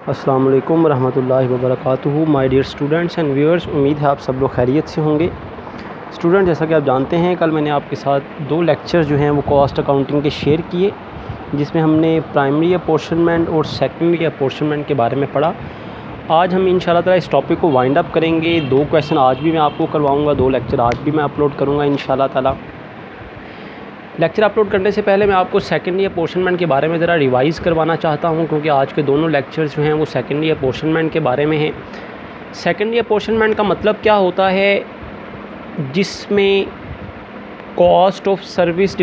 अस्सलाम वालेकुम रहमतुल्लाहि व बरकातुहू। My dear students and viewers, उम्मीद है आप सब लोग खैरियत से होंगे। स्टूडेंट, जैसा कि आप जानते हैं, कल मैंने आपके साथ 2 लेक्चर जो हैं वो कॉस्ट अकाउंटिंग के शेयर किए, जिसमें हमने प्राइमरी अपोर्शनमेंट और सेकेंडरी अपोर्शनमेंट के बारे में पढ़ा। आज हम इंशाल्लाह ताला इस टॉपिक को वाइंड अप करेंगे। 2 क्वेश्चन आज भी मैं आपको करवाऊँगा, 2 लेक्चर आज भी मैं अपलोड करूँगा इंशाल्लाह ताला। लेक्चर अपलोड करने से पहले मैं आपको सेकेंडरी अपोर्शनमेंट के बारे में ज़रा रिवाइज़ करवाना चाहता हूं, क्योंकि आज के दोनों लेक्चर्स जो हैं वो सेकेंडरी अपोर्शनमेंट के बारे में हैं। सेकेंडरी अपोर्शनमेंट का मतलब क्या होता है? जिसमें कॉस्ट ऑफ सर्विस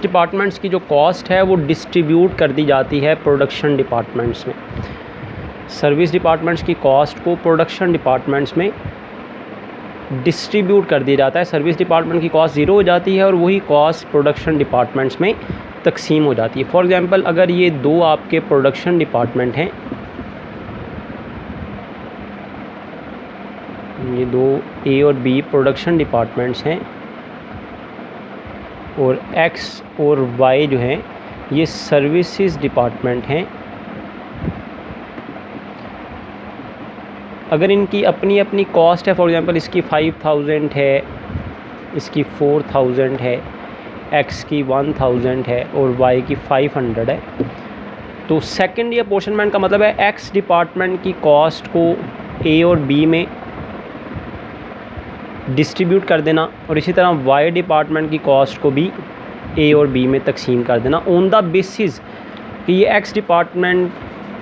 डिपार्टमेंट्स की जो कॉस्ट है वो डिस्ट्रीब्यूट कर दी जाती है प्रोडक्शन डिपार्टमेंट्स में। सर्विस डिपार्टमेंट्स की कॉस्ट को प्रोडक्शन डिपार्टमेंट्स में डिस्ट्रीब्यूट कर दिया जाता है। सर्विस डिपार्टमेंट की कॉस्ट ज़ीरो हो जाती है और वही कॉस्ट प्रोडक्शन डिपार्टमेंट्स में तकसीम हो जाती है। फॉर एग्ज़ाम्पल, अगर ये 2 आपके प्रोडक्शन डिपार्टमेंट हैं, ये 2 ए और बी प्रोडक्शन डिपार्टमेंट्स हैं और एक्स और वाई जो हैं ये सर्विसेज डिपार्टमेंट हैं। अगर इनकी अपनी अपनी कॉस्ट है, फॉर एग्ज़ाम्पल इसकी 5000 है, इसकी 4000 है, एक्स की 1000 है और वाई की 500 है, तो सेकेंडरी अपोर्शनमेंट का मतलब है एक्स डिपार्टमेंट की कॉस्ट को ए और बी में डिस्ट्रीब्यूट कर देना और इसी तरह वाई डिपार्टमेंट की कॉस्ट को भी ए और बी में तकसीम कर देना, ऑन द बेसिस कि ये एक्स डिपार्टमेंट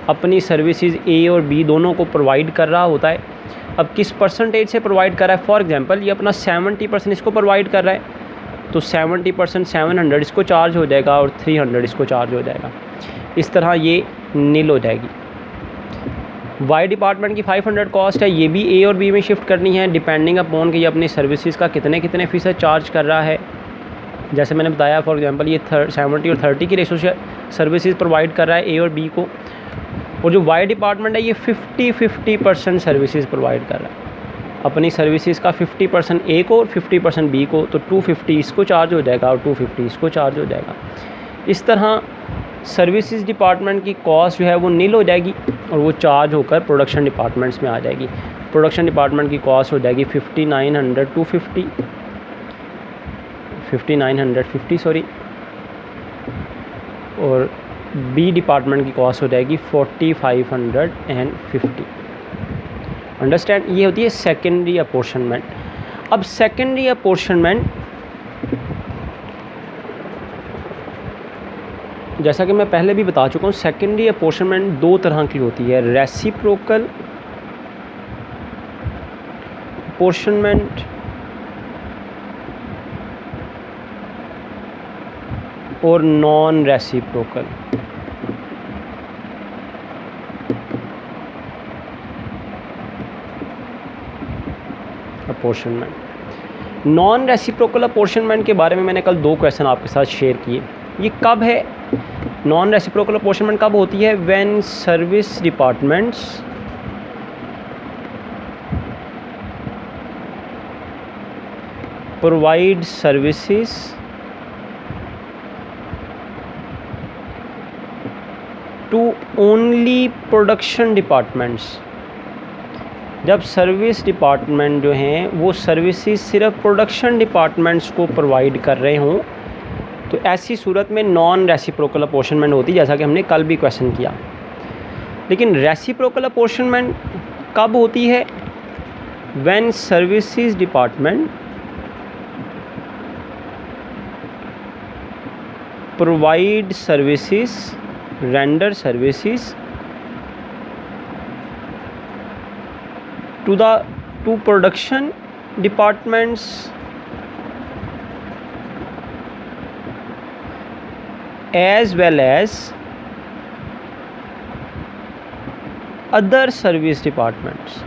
अपनी सर्विसेज ए और बी दोनों को प्रोवाइड कर रहा होता है। अब किस परसेंटेज से प्रोवाइड कर रहा है? फॉर एग्जांपल, ये अपना 70% इसको प्रोवाइड कर रहा है, तो 70% 700 इसको चार्ज हो जाएगा और 300 इसको चार्ज हो जाएगा। इस तरह ये नील हो जाएगी। वाई डिपार्टमेंट की 500 कॉस्ट है, ये भी ए और बी में शिफ्ट करनी है, डिपेंडिंग अपॉन कि ये अपनी सर्विसेज का कितने फ़ीसद चार्ज कर रहा है। जैसे मैंने बताया, फॉर एग्जांपल ये 70 और 30 की रेशो से सर्विसेज प्रोवाइड कर रहा है ए और बी को, और जो वाई डिपार्टमेंट है ये 50% सर्विसेज प्रोवाइड कर रहा है। अपनी सर्विसेज का 50% ए को और 50% बी को, तो 250 इसको चार्ज हो जाएगा और 250 इसको चार्ज हो जाएगा। इस तरह सर्विसेज डिपार्टमेंट की कॉस्ट जो है वो नील हो जाएगी और वो चार्ज होकर प्रोडक्शन डिपार्टमेंट्स में आ जाएगी। प्रोडक्शन डिपार्टमेंट की कॉस्ट हो जाएगी 5950 सॉरी, और बी डिपार्टमेंट की कॉस्ट हो जाएगी 4550। अंडरस्टैंड? ये होती है सेकेंडरी अपोर्शनमेंट। अब सेकेंडरी अपोर्शनमेंट, जैसा कि मैं पहले भी बता चुका हूँ, सेकेंडरी अपोर्शनमेंट 2 तरह की होती है, रेसिप्रोकल अपोर्शनमेंट और non reciprocal. Apportionment, non reciprocal apportionment के बारे में मैंने कल 2 क्वेश्चन आपके साथ शेयर किए। ये कब है? नॉन रेसिप्रोकल अपोर्शनमेंट कब होती है? When service departments provide services to only production departments. जब सर्विस डिपार्टमेंट जो हैं वो सर्विसेज सिर्फ प्रोडक्शन डिपार्टमेंट्स को प्रोवाइड कर रहे हों, तो ऐसी सूरत में नॉन रेसिप्रोकल अपोर्शनमेंट होती है, जैसा कि हमने कल भी क्वेश्चन किया। लेकिन रेसिप्रोकल अपोर्शनमेंट कब होती है? When services department provide services, render services to production departments as well as other service departments.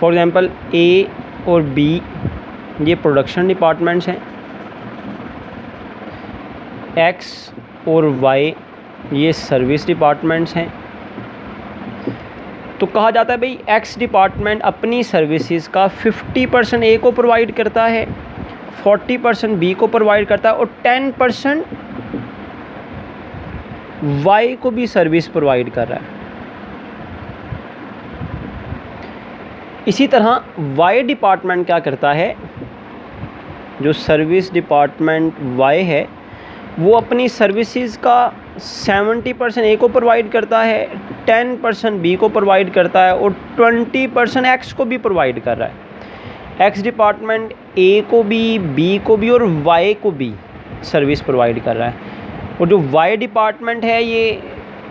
For example, A और बी ये प्रोडक्शन डिपार्टमेंट्स हैं, एक्स और वाई ये सर्विस डिपार्टमेंट्स हैं। तो कहा जाता है भाई एक्स डिपार्टमेंट अपनी सर्विसेज का 50% ए को प्रोवाइड करता है, 40% बी को प्रोवाइड करता है और 10% वाई को भी सर्विस प्रोवाइड कर रहा है। इसी तरह वाई डिपार्टमेंट क्या करता है, जो सर्विस डिपार्टमेंट वाई है वो अपनी सर्विसेज का 70% ए को प्रोवाइड करता है, 10% बी को प्रोवाइड करता है और 20% एक्स को भी प्रोवाइड कर रहा है। एक्स डिपार्टमेंट ए को भी, बी को भी और वाई को भी सर्विस प्रोवाइड कर रहा है। और जो वाई डिपार्टमेंट है ये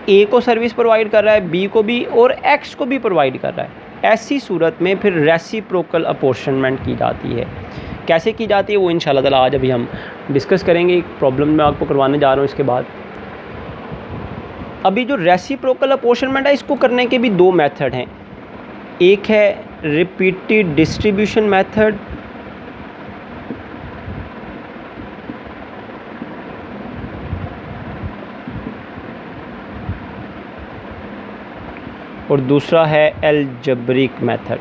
ए को सर्विस प्रोवाइड कर रहा है, बी को भी और एक्स को भी प्रोवाइड कर रहा है। ऐसी सूरत में फिर रेसिप्रोकल अपॉर्शनमेंट की जाती है। कैसे की जाती है वो इंशाल्लाह ताला आज अभी हम डिस्कस करेंगे। एक प्रॉब्लम मैं आपको करवाने जा रहा हूँ इसके बाद। अभी जो रेसिप्रोकल अपॉर्शनमेंट है इसको करने के भी दो मेथड हैं। एक है रिपीटेड डिस्ट्रीब्यूशन मेथड, और दूसरा है अलजेब्रिक मेथड।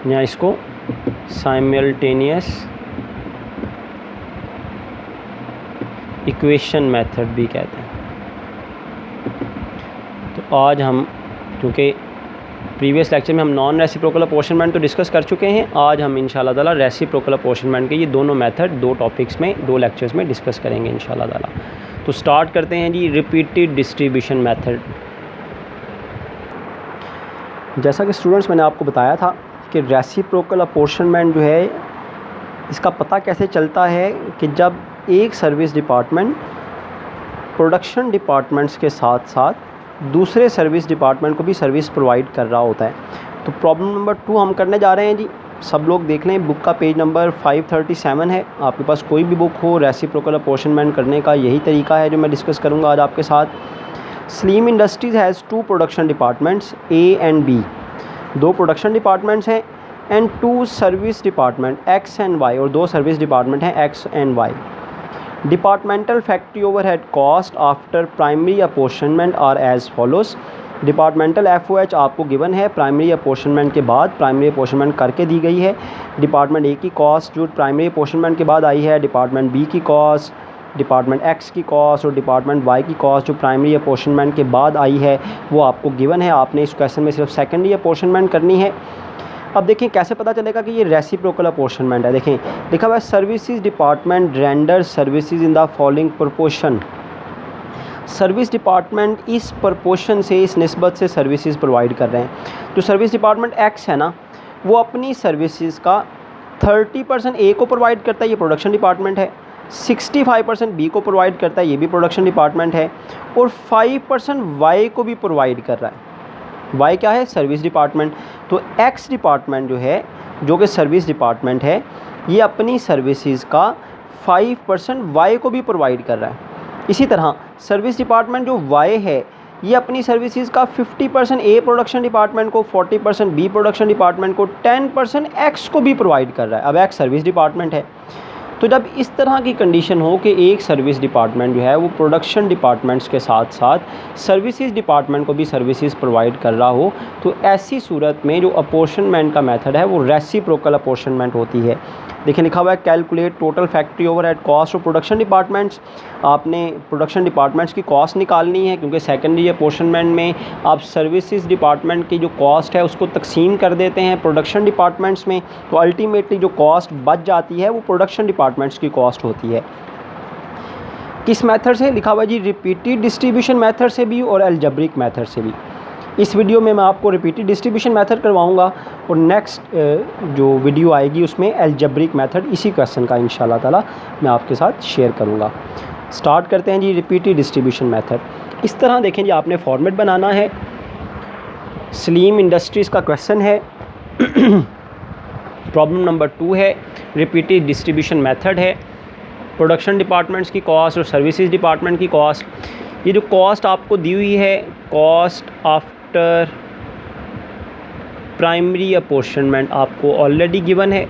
या इसको साइमल्टेनियस इक्वेशन मेथड भी कहते हैं। तो आज हम, क्योंकि प्रीवियस लेक्चर में हम नॉन रेसिप्रोकल अपॉर्शनमेंट तो डिस्कस कर चुके हैं, आज हम इंशाल्लाह ताला रेसिप्रोकल अपॉर्शनमेंट के ये दोनों मेथड दो टॉपिक्स में, दो लेक्चर्स में डिस्कस करेंगे इंशाल्लाह ताला। तो स्टार्ट करते हैं जी रिपीटेड डिस्ट्रीब्यूशन मेथड। जैसा कि स्टूडेंट्स मैंने आपको बताया था कि रेसिप्रोकल अपॉर्शनमेंट जो है इसका पता कैसे चलता है कि जब एक सर्विस डिपार्टमेंट प्रोडक्शन डिपार्टमेंट्स के साथ साथ दूसरे सर्विस डिपार्टमेंट को भी सर्विस प्रोवाइड कर रहा होता है। तो प्रॉब्लम नंबर 2 हम करने जा रहे हैं जी। सब लोग देख लें, बुक का पेज नंबर 537 है। आपके पास कोई भी बुक हो, रेसिप्रोकल अपॉर्शनमेंट करने का यही तरीका है जो मैं डिस्कस करूँगा आज आपके साथ। Slim industries has 2 production departments A and B, 2 production departments हैं, and 2 service department X and Y, और 2 सर्विस डिपार्टमेंट हैं X and Y. Departmental factory overhead cost after primary apportionment are as follows. डिपार्टमेंटल FOH आपको given है, primary apportionment के बाद, primary apportionment करके दी गई है। डिपार्टमेंट ए की कॉस्ट जो प्राइमरी अपॉर्शनमेंट के बाद आई है, डिपार्टमेंट बी की कॉस्ट, डिपार्टमेंट एक्स की कॉस्ट और डिपार्टमेंट वाई की कॉस्ट जो प्राइमरी अपॉर्शनमेंट के बाद आई है वो आपको गिवन है। आपने इस क्वेश्चन में सिर्फ सेकेंडरी अपॉर्शनमेंट करनी है। अब देखें कैसे पता चलेगा कि ये रेसिप्रोकल अपॉर्शनमेंट है। देखें लिखा हुआ है services department render services in the following proportion. Service department इस प्रोपोर्शन से, इस निस्बत से सर्विसेज प्रोवाइड कर रहे हैं। जो सर्विस डिपार्टमेंट एक्स है ना, वो अपनी सर्विसेज का 30% ए को प्रोवाइड करता है, ये प्रोडक्शन डिपार्टमेंट है। 65% बी को प्रोवाइड करता है, ये भी प्रोडक्शन डिपार्टमेंट है। और 5% वाई को भी प्रोवाइड कर रहा है। वाई क्या है? Service department. तो एक्स डिपार्टमेंट जो है, जो कि सर्विस डिपार्टमेंट है, ये अपनी सर्विसेज का 5% वाई को भी प्रोवाइड कर रहा है। इसी तरह सर्विस डिपार्टमेंट जो वाई है, ये अपनी सर्विसेज का 50% ए प्रोडक्शन डिपार्टमेंट को, 40% बी प्रोडक्शन डिपार्टमेंट को, 10% एक्स को भी प्रोवाइड कर रहा है। अब एक्स सर्विस डिपार्टमेंट है। तो जब इस तरह की कंडीशन हो कि एक सर्विस डिपार्टमेंट जो है वो प्रोडक्शन डिपार्टमेंट्स के साथ साथ सर्विसेज डिपार्टमेंट को भी सर्विसेज प्रोवाइड कर रहा हो, तो ऐसी सूरत में जो अपॉर्शनमेंट का मेथड है वो रेसिप्रोकल अपॉर्शनमेंट होती है। देखिए लिखा हुआ है calculate total factory overhead cost of production departments. आपने प्रोडक्शन डिपार्टमेंट्स की कॉस्ट निकालनी है, क्योंकि सेकेंडरी अपॉर्शनमेंट में आप सर्विसेज डिपार्टमेंट की जो कॉस्ट है उसको तकसीम कर देते हैं प्रोडक्शन डिपार्टमेंट्स में, तो अल्टीमेटली जो कॉस्ट बच जाती है वो प्रोडक्शन डिपार्टमेंट्स की कॉस्ट होती है। किस मेथड से? लिखा हुआ जी रिपीटेड डिस्ट्रीब्यूशन मेथड से भी और अलजेब्रिक मेथड से भी। इस वीडियो में मैं आपको रिपीटेड डिस्ट्रीब्यूशन मेथड करवाऊंगा और नेक्स्ट जो वीडियो आएगी उसमें अलजेब्रिक मेथड इसी क्वेश्चन का इंशाल्लाह ताला मैं आपके साथ शेयर करूंगा। स्टार्ट करते हैं जी रिपीटेड डिस्ट्रीब्यूशन मेथड। इस तरह देखें जी, आपने फॉर्मेट बनाना है। स्लीम इंडस्ट्रीज़ का क्वेश्चन है। प्रॉब्लम नंबर 2 है, रिपीटेड डिस्ट्रीब्यूशन मेथड है। प्रोडक्शन डिपार्टमेंट्स की कॉस्ट और सर्विसेज डिपार्टमेंट की कॉस्ट। ये जो कॉस्ट आपको दी हुई है, कॉस्ट आफ्टर प्राइमरी अपॉर्शनमेंट आपको ऑलरेडी गिवन है।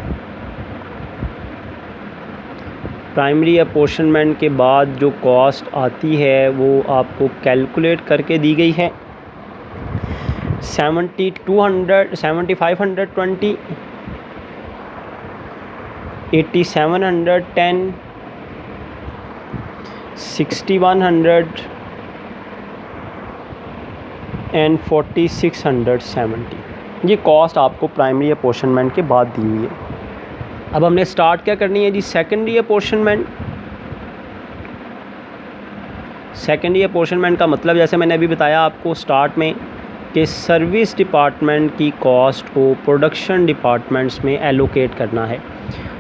प्राइमरी अपॉर्शनमेंट के बाद जो कॉस्ट आती है वो आपको कैलकुलेट करके दी गई है। 7520 8710, 6100 एंड 4670। ये कॉस्ट आपको प्राइमरी अपॉर्शनमेंट के बाद दी हुई है। अब हमने स्टार्ट क्या करनी है जी, सेकेंडरी अपॉर्शनमेंट। सेकेंडरी अपॉर्शनमेंट का मतलब जैसे मैंने अभी बताया आपको स्टार्ट में कि सर्विस डिपार्टमेंट की कॉस्ट को प्रोडक्शन डिपार्टमेंट्स में एलोकेट करना है।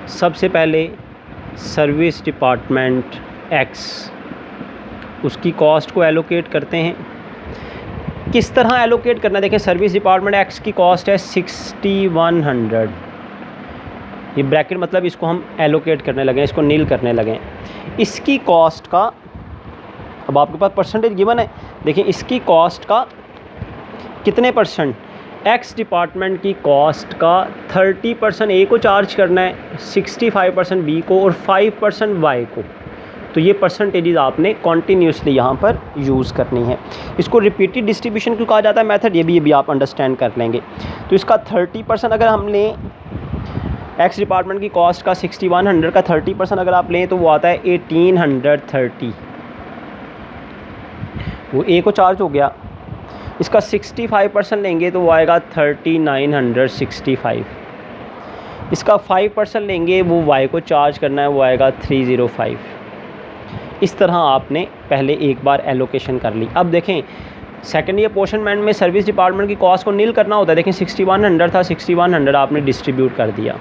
सबसे पहले सर्विस डिपार्टमेंट एक्स, उसकी कॉस्ट को एलोकेट करते हैं। किस तरह एलोकेट करना है, देखें सर्विस डिपार्टमेंट एक्स की कॉस्ट है 6100, ये ब्रैकेट मतलब इसको हम एलोकेट करने लगे, इसको नील करने लगे। इसकी कॉस्ट का, अब आपके पास परसेंटेज गिवन है, देखिए इसकी कॉस्ट का कितने परसेंट, एक्स डिपार्टमेंट की कॉस्ट का 30% ए को चार्ज करना है, 65% बी को और 5% वाई को। तो ये परसेंटेजेस आपने कॉन्टीन्यूसली यहाँ पर यूज़ करनी है। इसको रिपीटेड डिस्ट्रीब्यूशन क्यों कहा जाता है मेथड, ये भी आप अंडरस्टैंड कर लेंगे। तो इसका 30% अगर हम लें, एक्स डिपार्टमेंट की कॉस्ट का 6100 का 30% अगर आप लें तो वो आता है 1830, वो ए को चार्ज हो गया। इसका 65% लेंगे तो वो आएगा 3965। इसका 5% लेंगे, वो वाई को चार्ज करना है, वो आएगा 305। इस तरह आपने पहले एक बार एलोकेशन कर ली। अब देखें सेकेंडरी अपॉर्शनमेंट में सर्विस डिपार्टमेंट की कॉस्ट को नील करना होता है। देखें 6100 था, 6100 आपने डिस्ट्रीब्यूट कर दिया।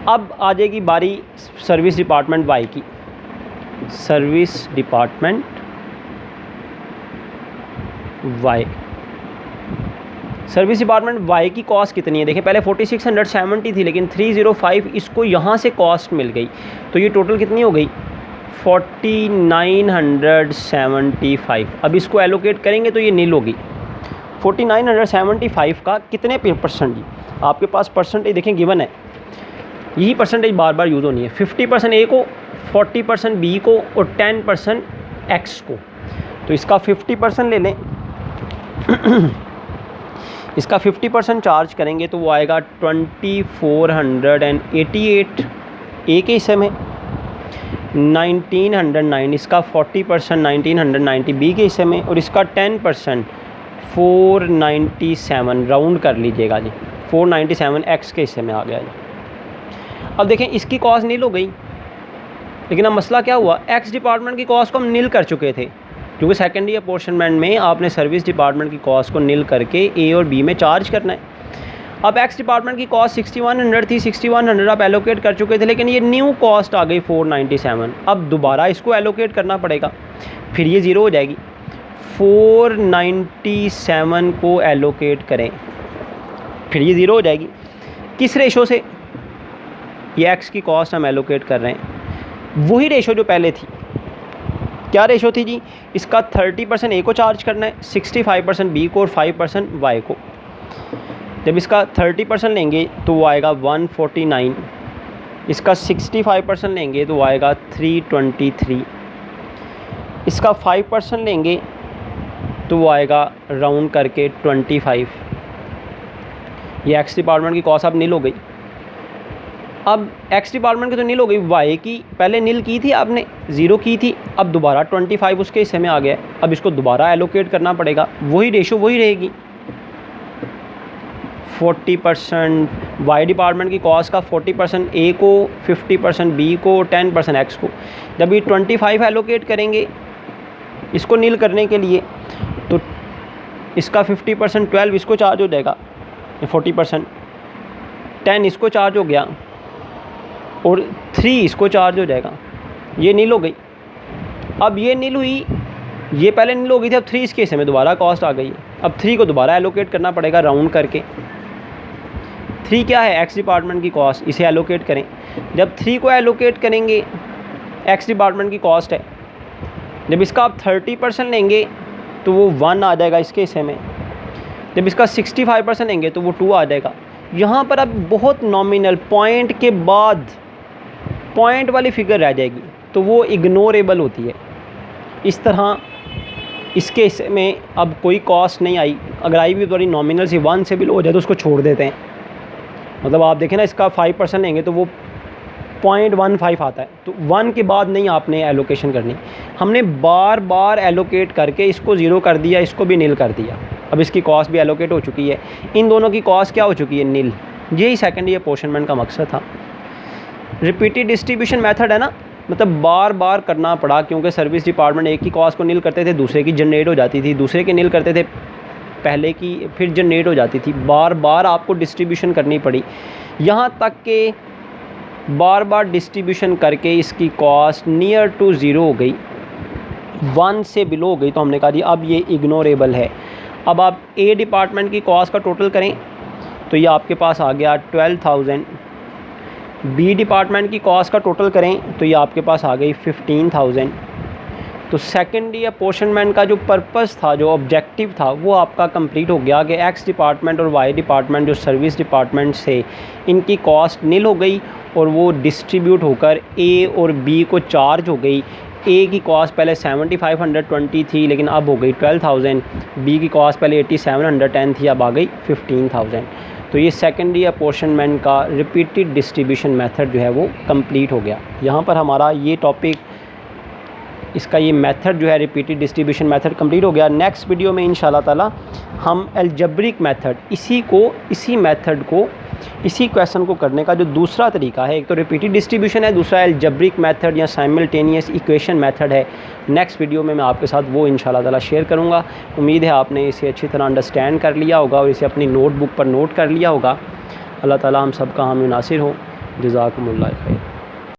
अब आ जाएगी बारी सर्विस डिपार्टमेंट वाई की। Service department Y, service department Y की कॉस्ट कितनी है, देखिए पहले 4670 थी, लेकिन 305 इसको यहाँ से कॉस्ट मिल गई, तो ये टोटल कितनी हो गई 4975। अब इसको एलोकेट करेंगे तो ये नील होगी। 4975 का कितने परसेंट जी, आपके पास परसेंटेज देखें गिवन है, यही परसेंटेज बार बार यूज़ होनी है। 50% ए को, 40% बी को और 10% एक्स को। तो इसका 50% ले लें इसका 50% चार्ज करेंगे तो वो आएगा 2488 ए के हिस्से में, 1909 इसका 40% 1990 बी के हिस्से में, और इसका 10% 497 राउंड कर लीजिएगा जी, 497 एक्स के हिस्से में आ गया जी। अब देखें इसकी कॉस्ट नील हो गई, लेकिन अब मसला क्या हुआ, एक्स डिपार्टमेंट की कॉस्ट को हम नील कर चुके थे, क्योंकि सेकेंडरी अपॉर्शनमेंट में आपने सर्विस डिपार्टमेंट की कॉस्ट को नील करके ए और बी में चार्ज करना है। अब एक्स डिपार्टमेंट की कॉस्ट 6100 थी, 6100 आप एलोकेट कर चुके थे, लेकिन ये न्यू कॉस्ट आ गई 497। अब दोबारा इसको एलोकेट करना पड़ेगा, फिर ये ज़ीरो हो जाएगी। 497 को एलोकेट करें, फिर ये ज़ीरो हो जाएगी। किस रेशो से, ये एक्स की कॉस्ट हम एलोकेट कर रहे हैं, वही रेशो जो पहले थी। क्या रेशो थी जी, इसका 30% ए को चार्ज करना है, 65% बी को और 5% वाई को। जब इसका 30% लेंगे तो वो आएगा 149, इसका 65% लेंगे तो वो आएगा 323, इसका 5% लेंगे तो वो आएगा राउंड करके 25। ये एक्स डिपार्टमेंट की कॉस्ट अब नील हो गई। अब एक्स डिपार्टमेंट की तो नील हो गई, वाई की पहले नील की थी आपने, ज़ीरो की थी, अब दोबारा 25 उसके हिस्से में आ गया। अब इसको दोबारा एलोकेट करना पड़ेगा, वही रेशो वही रहेगी। 40% वाई डिपार्टमेंट की कॉस्ट का 40% ए को, 50% बी को, 10% एक्स को। जब ये 25 एलोकेट करेंगे इसको नील करने के लिए, तो इसका 50% 12 इसको चार्ज हो जाएगा, 40% 10 इसको चार्ज हो गया और 3 इसको चार्ज हो जाएगा। ये नील हो गई। अब ये नील हुई, ये पहले नील हो गई थी, अब 3 इसके हिस्से में दोबारा कॉस्ट आ गई है। अब 3 को दोबारा एलोकेट करना पड़ेगा राउंड करके। 3 क्या है, एक्स डिपार्टमेंट की कॉस्ट, इसे एलोकेट करें। जब 3 को एलोकेट करेंगे, एक्स डिपार्टमेंट की कॉस्ट है, जब इसका आप 30% लेंगे तो वो 1 आ जाएगा इसके हिस्से में। जब इसका 65% लेंगे तो वो 2 आ जाएगा। यहाँ पर अब बहुत नॉमिनल पॉइंट के बाद पॉइंट वाली फिगर रह जाएगी, तो वो इग्नोरेबल होती है। इस तरह इसके हिस्से में अब कोई कॉस्ट नहीं आई, अगर आई भी बड़ी नॉमिनल सी 1 से भी लो हो जाए तो उसको छोड़ देते हैं। मतलब आप देखें ना, इसका 5% लेंगे तो वो 0.15 आता है, तो 1 के बाद नहीं आपने एलोकेशन करनी। हमने बार बार एलोकेट करके इसको ज़ीरो कर दिया, इसको भी नील कर दिया। अब इसकी कॉस्ट भी एलोकेट हो चुकी है, इन दोनों की कॉस्ट क्या हो चुकी है, नील। यही सेकेंडरी अपोर्शनमेंट का मकसद था। रिपीटेड डिस्ट्रीब्यूशन मेथड है ना, मतलब बार बार करना पड़ा, क्योंकि सर्विस डिपार्टमेंट एक की कॉस्ट को नील करते थे, दूसरे की जनरेट हो जाती थी, दूसरे की नील करते थे, पहले की फिर जनरेट हो जाती थी, बार बार आपको डिस्ट्रीब्यूशन करनी पड़ी। यहाँ तक कि बार बार डिस्ट्रीब्यूशन करके इसकी कॉस्ट नियर टू ज़ीरो हो गई, 1 से बिलो हो गई, तो हमने कहा जी अब ये इग्नोरेबल है। अब आप ए डिपार्टमेंट की कॉस्ट का टोटल करें तो ये आपके पास आ गया 12,000। बी डिपार्टमेंट की कॉस्ट का टोटल करें तो ये आपके पास आ गई 15,000। तो सेकेंडरी अपोर्शनमेंट का जो पर्पस था, जो ऑब्जेक्टिव था, वो आपका कंप्लीट हो गया कि एक्स डिपार्टमेंट और वाई डिपार्टमेंट जो सर्विस डिपार्टमेंट से इनकी कॉस्ट नील हो गई और वो डिस्ट्रीब्यूट होकर ए और बी को चार्ज हो गई। ए की कॉस्ट पहले 7,520 थी, लेकिन अब हो गई 12,000। बी की कॉस्ट पहले 8,710 थी, अब आ गई 15,000। तो ये सेकेंडरी अपोर्शनमेंट का रिपीटेड डिस्ट्रीब्यूशन मेथड जो है वो कंप्लीट हो गया। यहाँ पर हमारा ये टॉपिक, इसका ये मेथड जो है रिपीटेड डिस्ट्रीब्यूशन मेथड कंप्लीट हो गया। नेक्स्ट वीडियो में इंशाल्लाह ताला हम अलजेब्रिक मेथड, इसी मेथड को, इसी क्वेश्चन को करने का जो दूसरा तरीका है, एक तो रिपीटेड डिस्ट्रीब्यूशन है, दूसरा अलजेब्रिक मेथड या साइमल्टेनियस इक्वेशन मेथड है। नेक्स्ट वीडियो में मैं आपके साथ वो इंशाल्लाह ताला शेयर करूँगा। उम्मीद है आपने इसे अच्छी तरह अंडरस्टैंड कर लिया होगा और इसे अपनी नोटबुक पर नोट कर लिया होगा। अल्लाह ताला हम सब का हामी नासिर हो। जज़ाकुमुल्लाह खैर।